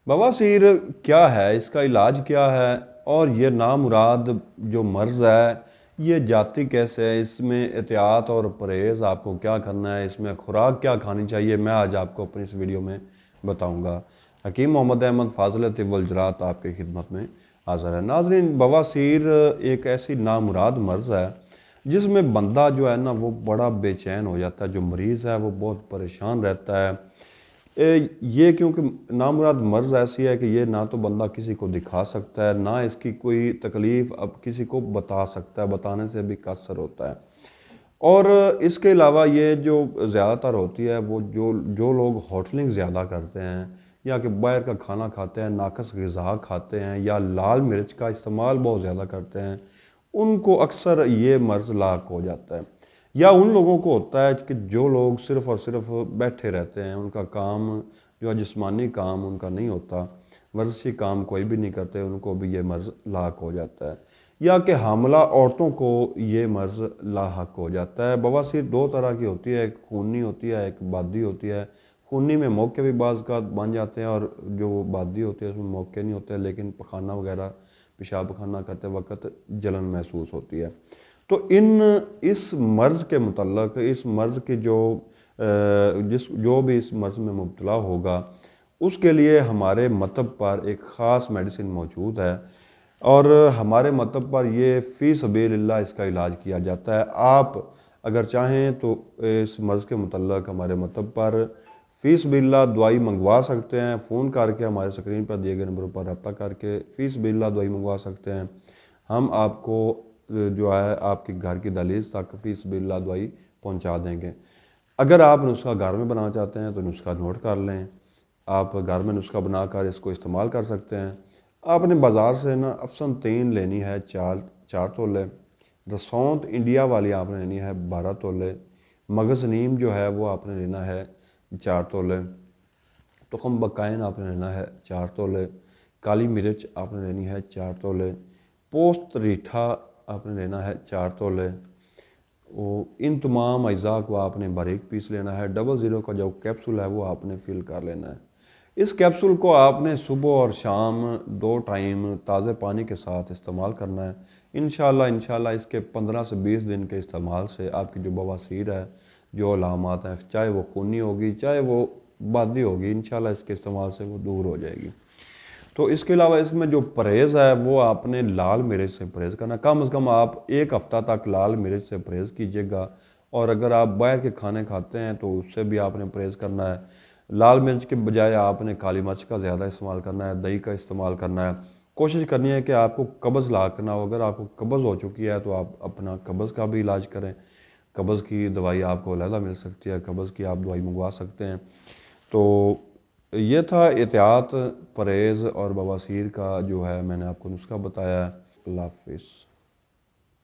बवासीर क्या है, इसका इलाज क्या है, और ये नामुराद जो मर्ज़ है ये जाती कैसे है, इसमें एहतियात और परहेज़ आपको क्या करना है, इसमें खुराक क्या खानी चाहिए, मैं आज आपको अपनी इस वीडियो में बताऊंगा। हकीम मोहम्मद अहमद फाज़िल तिब वल जरात आपकी खिदमत में हाज़िर है। नाज़रीन, बवासीर एक ऐसी नामुराद मर्ज़ है जिसमें बंदा जो है ना वो बड़ा बेचैन हो जाता है, जो मरीज़ है वो बहुत परेशान रहता है। ये क्योंकि नामुराद मर्ज़ ऐसी है कि ये ना तो बंदा किसी को दिखा सकता है, ना इसकी कोई तकलीफ़ अब किसी को बता सकता है, बताने से भी कसर होता है। और इसके अलावा ये जो ज़्यादातर होती है वो जो जो लोग होटलिंग ज़्यादा करते हैं या कि बाहर का खाना खाते हैं, नाकस ग़िज़ा खाते हैं या लाल मिर्च का इस्तेमाल बहुत ज़्यादा करते हैं, उनको अक्सर ये मर्ज़ लाक हो जाता है। या उन लोगों को होता है कि जो लोग सिर्फ़ और सिर्फ बैठे रहते हैं, उनका काम जो है जिस्मानी काम उनका नहीं होता, वर्जिशी काम कोई भी नहीं करते, उनको भी ये मर्ज़ लाक हो जाता है। या कि हामला औरतों को ये मर्ज़ लाहक हो जाता है। बवासीर दो तरह की होती है, एक खूनी होती है, एक बादी होती है। खूनी में मौके भी बाज़ का बन जाते हैं और जो बादी होती है उसमें मौके नहीं होते, लेकिन पखाना वगैरह पेशाब पखाना करते वक्त जलन महसूस होती है। तो इस मर्ज़ के मुतल्लक, इस मर्ज़ की जो भी इस मर्ज़ में मुब्तला होगा उसके लिए हमारे मतब पर एक ख़ास मेडिसिन मौजूद है और हमारे मतब पर ये फ़ी सबीलिल्लाह इसका इलाज किया जाता है। आप अगर चाहें तो इस मर्ज़ के मुतल्लक हमारे मतब पर फ़ी सबीलिल्लाह दवाई मंगवा सकते हैं। फ़ोन करके हमारे स्क्रीन पर दिए गए नंबरों पर रब्ता करके फ़ी सबीलिल्लाह दवाई मंगवा सकते हैं। हम आपको जो है आपके घर की दहलीज तक फ़ी सबीलिल्लाह दवाई पहुंचा देंगे। अगर आप नुस्खा घर में बनाना चाहते हैं तो नुस्खा नोट कर लें। आप घर में नुस्खा बनाकर इसको इस्तेमाल कर सकते हैं। आपने बाज़ार से ना अफसन तीन लेनी है, चार तोले। रसौंत इंडिया वाली आपने लेनी है 12 तोले। मगज़ नीम जो है वो आपने लेना है 4 तोले। तुखम बकाइन आपने लेना है 4 तोले। काली मिर्च आपने लेनी है 4 तोले। पोस्त रीठा आपने लेना है 4 तोले। वो इन तमाम अज्जा को आपने बारीक पीस लेना है। 00 का जो कैप्सूल है वो आपने फिल कर लेना है। इस कैप्सूल को आपने सुबह और शाम 2 टाइम ताज़े पानी के साथ इस्तेमाल करना है। इंशाल्लाह इसके 15 से 20 दिन के इस्तेमाल से आपकी जो बवासीर है, जो अलामात हैं, चाहे वो खूनी होगी चाहे वो बादी होगी, इंशाल्लाह इसके इस्तेमाल से वो दूर हो जाएगी। तो इसके अलावा इसमें जो परहेज़ है वो आपने लाल मिर्च से परहेज़ करना। कम से कम आप 1 हफ़्ता तक लाल मिर्च से परहेज़ कीजिएगा। और अगर आप बाहर के खाने खाते हैं तो उससे भी आपने परहेज़ करना है। लाल मिर्च के बजाय आपने काली मिर्च का ज़्यादा इस्तेमाल करना है, दही का इस्तेमाल करना है। कोशिश करनी है कि आपको कब्ज़ लाक ना हो। अगर आपको कब्ज़ हो चुकी है तो आप अपना कब्ज़ का भी इलाज करें। कब्ज़ की दवाई आपको अलहदा मिल सकती है, कब्ज़ की आप दवाई मंगवा सकते हैं। तो ये था एहतियात, परहेज़ और बवासीर का जो है मैंने आपको नुस्खा बताया है। अल्लाह हाफ़िज़।